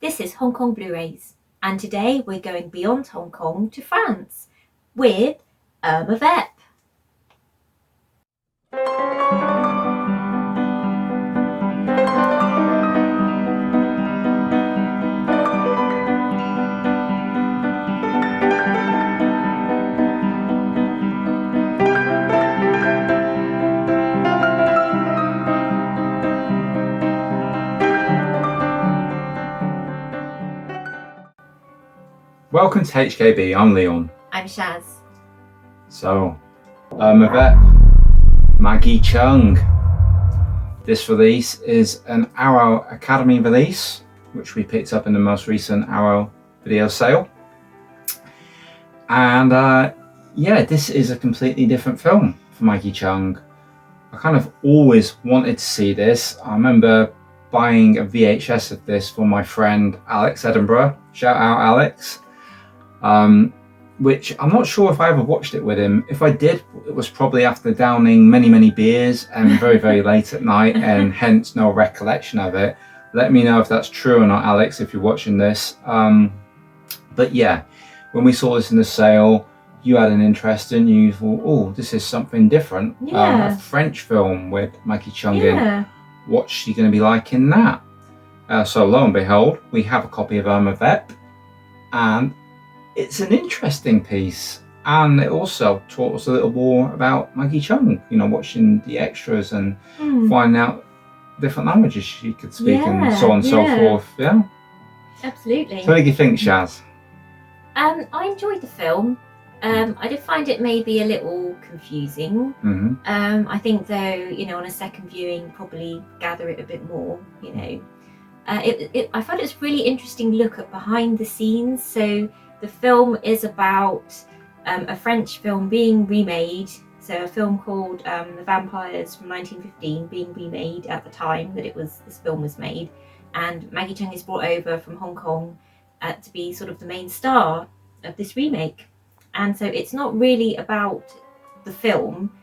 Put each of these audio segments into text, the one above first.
This is Hong Kong Blu-rays, and today we're going beyond Hong Kong to France with Irma Vep. Welcome to HKB, I'm Leon. I'm Shaz. So, Irma Vep, Maggie Cheung. This release is an Arrow Academy release, which we picked up in the most recent Arrow video sale. And yeah, this is a completely different film for Maggie Cheung. I kind of always wanted to see this. I remember buying a VHS of this for my friend Alex Edinburgh. Shout out Alex. Which I'm not sure if I ever watched it with him. If I did, it was probably after downing many beers and very late at night, and hence no recollection of it. Let me know if that's true or not, Alex, if you're watching this. But yeah, when we saw this in the sale, you had an interest and you thought, oh, this is something different. Yeah. A French film with Maggie Cheung in. What's she going to be like in that? So lo and behold, we have a copy of Irma Vep, and it's an interesting piece, and it also taught us a little more about Maggie Cheung, you know, watching the extras and finding out different languages she could speak and so on and so forth. Yeah, absolutely. So what do you think, Shaz? I enjoyed the film. I did find it maybe a little confusing. I think though, you know, on a second viewing, probably gather it a bit more, you know. I found it's a really interesting look at behind the scenes. So the film is about a French film being remade. So a film called The Vampires from 1915 being remade at the time that this film was made. And Maggie Cheung is brought over from Hong Kong to be sort of the main star of this remake. And so it's not really about the film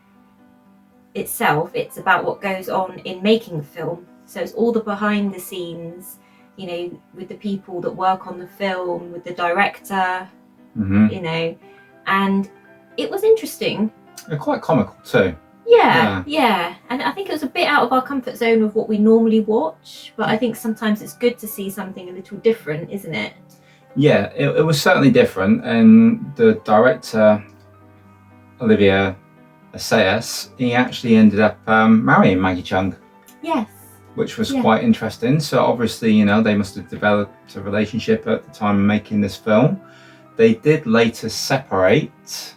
itself, it's about what goes on in making the film. So it's all the behind the scenes, you know, with the people that work on the film, with the director, you know, and it was interesting. They're quite comical too. Yeah. And I think it was a bit out of our comfort zone of what we normally watch, but I think sometimes it's good to see something a little different, isn't it? Yeah, it was certainly different, and the director, Olivier Assayas, he actually ended up marrying Maggie Cheung. Yes. Which was quite interesting. So obviously, you know, they must have developed a relationship at the time of making this film. They did later separate,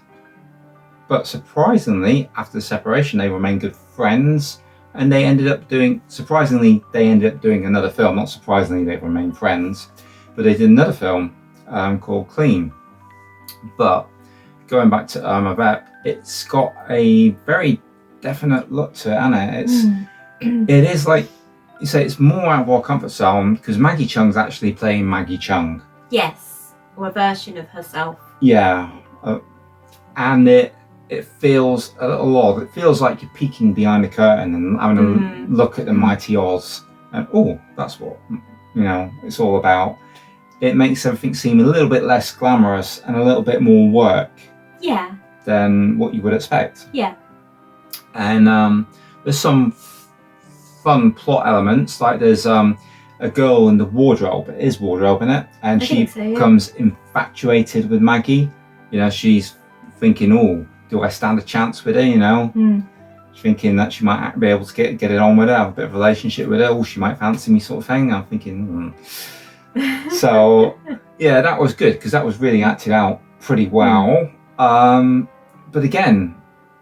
but surprisingly, after the separation, they remained good friends, and they ended up doing, surprisingly, they ended up doing another film. Not surprisingly, they remained friends, but they did another film called Clean. But going back to Irma Vep, it's got a very definite look to it, and it is like you say, it's more out of our comfort zone because Maggie Cheung's actually playing Maggie Cheung. Yes, or a version of herself. Yeah, and it feels a little odd. It feels like you're peeking behind the curtain and having a look at the mighty Oz, and oh, that's what, you know, it's all about. It makes everything seem a little bit less glamorous and a little bit more work. Yeah. Than what you would expect. Yeah. And there's some fun plot elements, like there's a girl in the wardrobe, it is wardrobe in it, and she becomes infatuated with Maggie. You know, she's thinking, oh, do I stand a chance with her, you know? She's thinking that she might be able to get it on with her, have a bit of a relationship with her, oh, she might fancy me, sort of thing. I'm thinking, So yeah, that was good because that was really acted out pretty well. But again,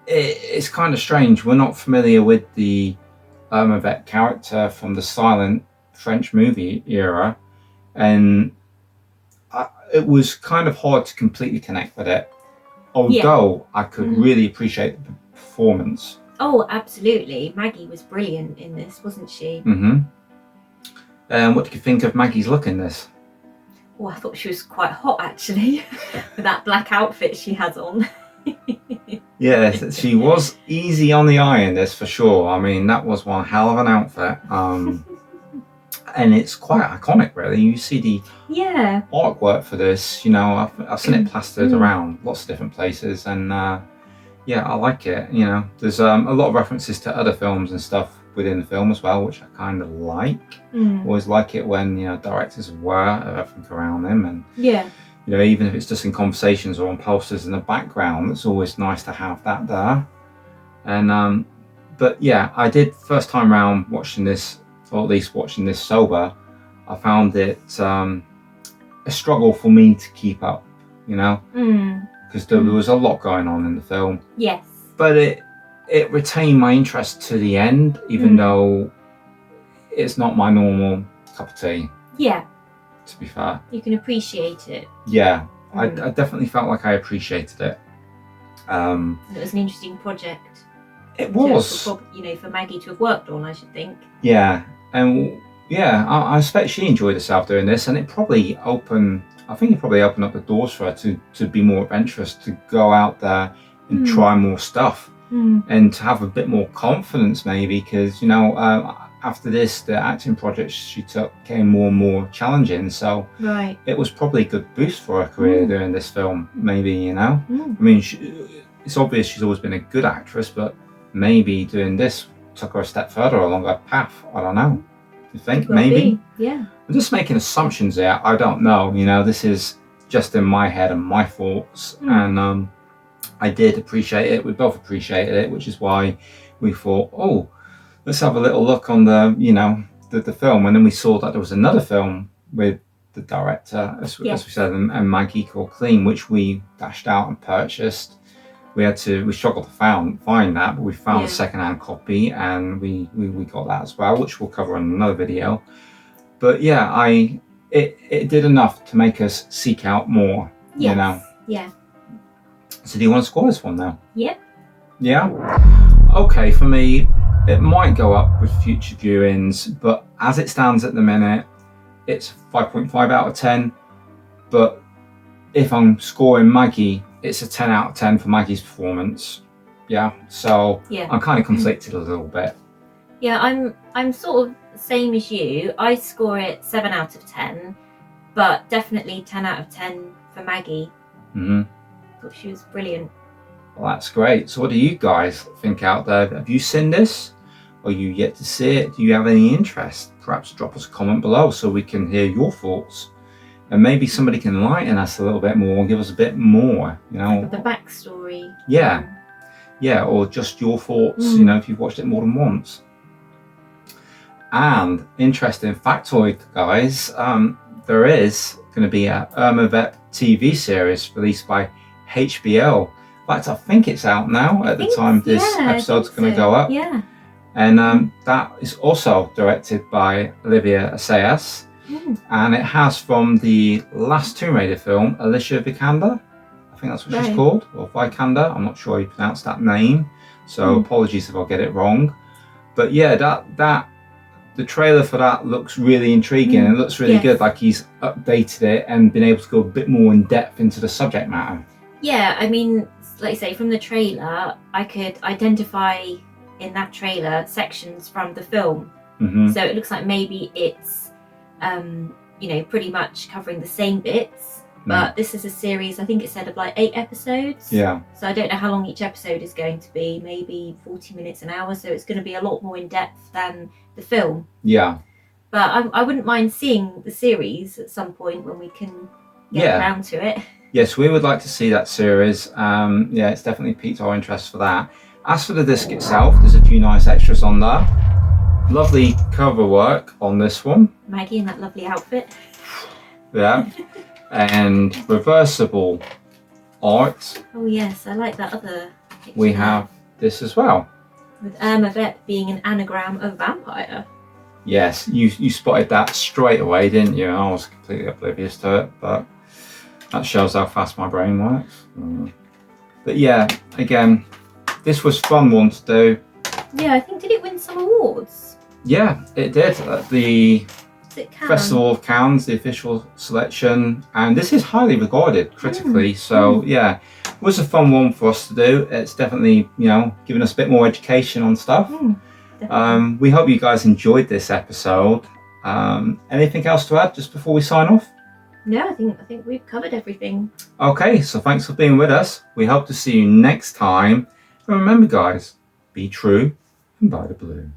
it's kind of strange. We're not familiar with the Irma Vep character from the silent French movie era, and it was kind of hard to completely connect with it, although I could really appreciate the performance. Oh, absolutely. Maggie was brilliant in this, wasn't she? What did you think of Maggie's look in this? Oh, I thought she was quite hot actually with that black outfit she has on. Yeah, she was easy on the eye in this for sure. I mean, that was one hell of an outfit. and it's quite iconic, really. You see the artwork for this. You know, I've seen it plastered around lots of different places, and yeah, I like it. You know, there's a lot of references to other films and stuff within the film as well, which I kind of like. Always like it when, you know, directors are aware of everything around them, and you know, even if it's just in conversations or on posters in the background, it's always nice to have that there. And but yeah, I did first time round watching this, or at least watching this sober, I found it a struggle for me to keep up, you know, because there was a lot going on in the film. Yes. But it retained my interest to the end, even though it's not my normal cup of tea. Yeah. To be fair. You can appreciate it. Yeah, I definitely felt like I appreciated it. It was an interesting project. It was. For, you know, for Maggie to have worked on, I should think. Yeah, and yeah, I expect she enjoyed herself doing this, and it probably opened up the doors for her to be more adventurous, to go out there and try more stuff, and to have a bit more confidence maybe, because, you know, after this, the acting projects she took became more and more challenging, so it was probably a good boost for her career doing this film, maybe, you know. I mean, it's obvious she's always been a good actress, but maybe doing this took her a step further along her path. I don't know. You think? Maybe? Yeah. I'm just making assumptions here. I don't know. You know, this is just in my head and my thoughts. And I did appreciate it. We both appreciated it, which is why we thought, oh, let's have a little look on the, you know, the film. And then we saw that there was another film with the director, as we said, and Maggie, called Clean, which we dashed out and purchased. We struggled to find that, but we found a second-hand copy, and we got that as well, which we'll cover in another video. But yeah, it did enough to make us seek out more, you know. Yeah. So do you want to score this one now? Yep. Yeah? Okay, for me, it might go up with future viewings, but as it stands at the minute, it's 5.5 out of 10. But if I'm scoring Maggie, it's a 10 out of 10 for Maggie's performance. Yeah, so I'm kind of conflicted a little bit. Yeah, I'm sort of the same as you. I score it 7 out of 10, but definitely 10 out of 10 for Maggie. Thought she was brilliant. Well, that's great. So what do you guys think out there? Have you seen this? Or you yet to see it? Do you have any interest? Perhaps drop us a comment below so we can hear your thoughts. And maybe somebody can enlighten us a little bit more and give us a bit more, you know. Like the backstory. Yeah. Yeah, or just your thoughts, you know, if you've watched it more than once. And interesting factoid, guys, there is going to be a Irma Vep TV series released by HBO. In fact, I think it's out now at the time this episode's going to go up. Yeah. And that is also directed by Olivier Assayas. And it has from the last Tomb Raider film, Alicia Vikander. I think that's what she's called, or Vikander. I'm not sure how you pronounce that name, so apologies if I get it wrong. But yeah, the trailer for that looks really intriguing. It looks really good, like he's updated it and been able to go a bit more in depth into the subject matter. Yeah, I mean, like you say, from the trailer, I could identify in that trailer sections from the film. So it looks like maybe it's you know, pretty much covering the same bits, but this is a series, I think it said, of like 8 episodes. Yeah. So I don't know how long each episode is going to be, maybe 40 minutes, an hour, so it's going to be a lot more in depth than the film. Yeah. But I wouldn't mind seeing the series at some point when we can get around to it. Yes, we would like to see that series. Yeah, it's definitely piqued our interest for that. As for the disc itself, there's a few nice extras on there. Lovely cover work on this one. Maggie in that lovely outfit. Yeah. And reversible art. Oh yes, I like that other picture. We have this as well. With Irma Vep being an anagram of vampire. Yes, you spotted that straight away, didn't you? I was completely oblivious to it, but that shows how fast my brain works. But yeah, again, this was a fun one to do. Yeah, I think, did it win some awards? Yeah, it did at the Festival of Cannes, the official selection, and this is highly regarded critically. So yeah, it was a fun one for us to do. It's definitely, you know, giving us a bit more education on stuff. We hope you guys enjoyed this episode. Anything else to add just before we sign off? No, I think we've covered everything. Okay, so thanks for being with us. We hope to see you next time. And remember, guys, be true and buy the blue.